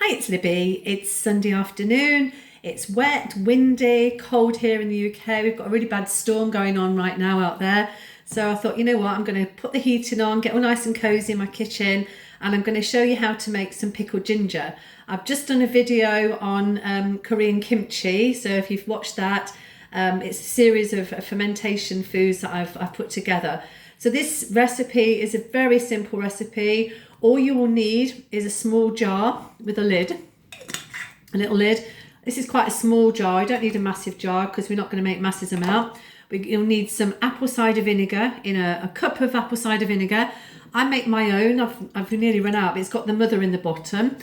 Hi, it's Libby. It's Sunday afternoon. It's wet, windy, cold here in the UK. We've got a really bad storm going on right now out there. So I thought, you know what, I'm going to put the heating on, get all nice and cozy in my kitchen, and I'm going to show you how to make some pickled ginger. I've just done a video on Korean kimchi. So if you've watched that, it's a series of fermentation foods that I've put together. So this recipe is a very simple recipe. All you will need is a small jar with a lid, a little lid. This is quite a small jar. You don't need a massive jar because we're not going to make massive amount. But you'll need some apple cider vinegar in a cup of apple cider vinegar. I make my own. I've nearly run out, but it's got the mother in the bottom.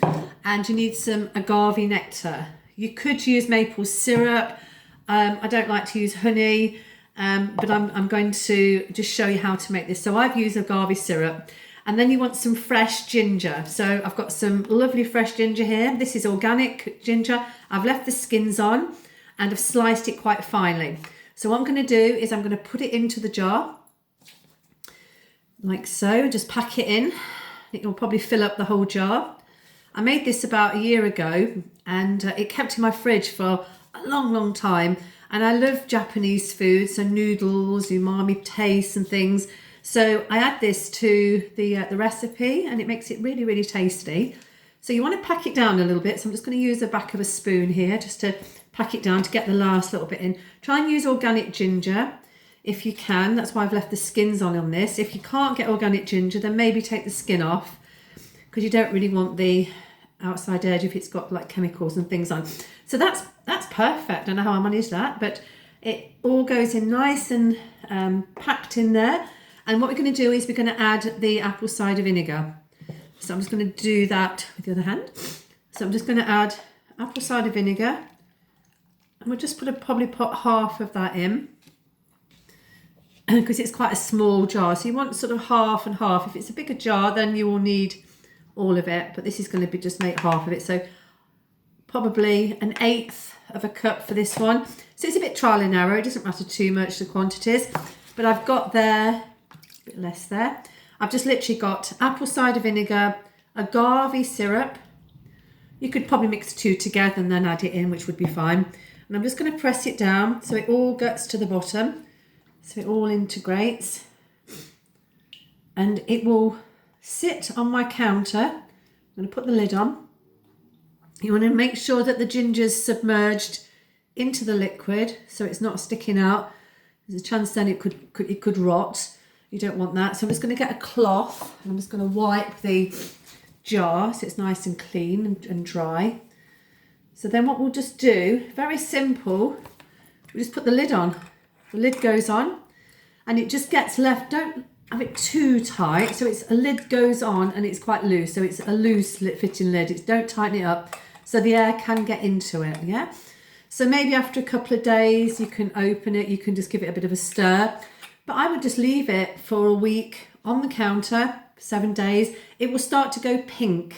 And you need some agave nectar. You could use maple syrup. I don't like to use honey, but I'm going to just show you how to make this. So I've used agave syrup. And then you want some fresh ginger. So I've got some lovely fresh ginger here. This is organic ginger. I've left the skins on and I've sliced it quite finely. So what I'm going to do is I'm going to put it into the jar like so. Just pack it in. It will probably fill up the whole jar. I made this about a year ago and it kept in my fridge for a long time. And I love Japanese food, so noodles, umami taste and things. So I add this to the recipe and it makes it really tasty. So you want to pack it down a little bit. So I'm just going to use the back of a spoon here just to pack it down to get the last little bit in. Try and use organic ginger if you can. That's why I've left the skins on this. If you can't get organic ginger, then maybe take the skin off because you don't really want the outside edge if it's got like chemicals and things on. So that's perfect. I don't know how I managed that, but it all goes in nice and packed in there. And what we're going to do is we're going to add the apple cider vinegar. So I'm just going to do that with the other hand. So I'm just going to add apple cider vinegar. And we'll just probably put half of that in. Because it's quite a small jar. So you want sort of half and half. If it's a bigger jar, then you will need all of it. But this is going to be just make half of it. So probably 1/8 of a cup for this one. So it's a bit trial and error. It doesn't matter too much, the quantities. But I've got there... bit less there. I've just literally got apple cider vinegar, agave syrup. You could probably mix the two together and then add it in, which would be fine. And I'm just going to press it down so it all gets to the bottom, so it all integrates. And it will sit on my counter. I'm going to put the lid on. You want to make sure that the ginger's submerged into the liquid so it's not sticking out. There's a chance then it could rot. You don't want that. So I'm just going to get a cloth and I'm just going to wipe the jar so it's nice and clean and dry. So then what we'll just do, very simple, we'll just put the lid on. The lid goes on and it just gets left. Don't have it too tight. So a lid goes on and it's quite loose. So it's a loose fitting lid. Don't tighten it up so the air can get into it, yeah? So maybe after a couple of days you can open it, you can just give it a bit of a stir. But I would just leave it for a week on the counter, 7 days. It will start to go pink.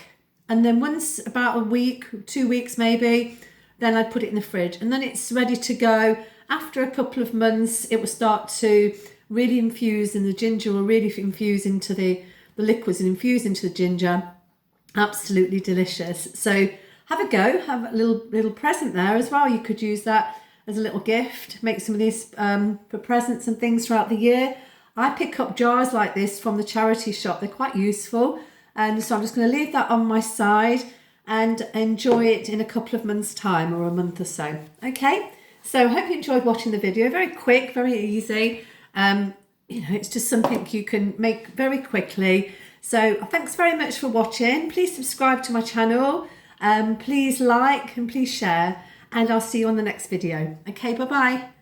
And then once about a week, 2 weeks maybe, then I'd put it in the fridge. And then it's ready to go. After a couple of months, it will start to really infuse and the ginger will really infuse into the liquids and infuse into the ginger. Absolutely delicious. So have a go, have a little present there as well. You could use that as a little gift, make some of these for presents and things throughout the year. I pick up jars like this from the charity shop. They're quite useful. And so I'm just going to leave that on my side and enjoy it in a couple of months' time or a month or so. Okay, so I hope you enjoyed watching the video. Very quick, very easy. It's just something you can make very quickly. So thanks very much for watching. Please subscribe to my channel. Please like and please share. And I'll see you on the next video. Okay, bye-bye.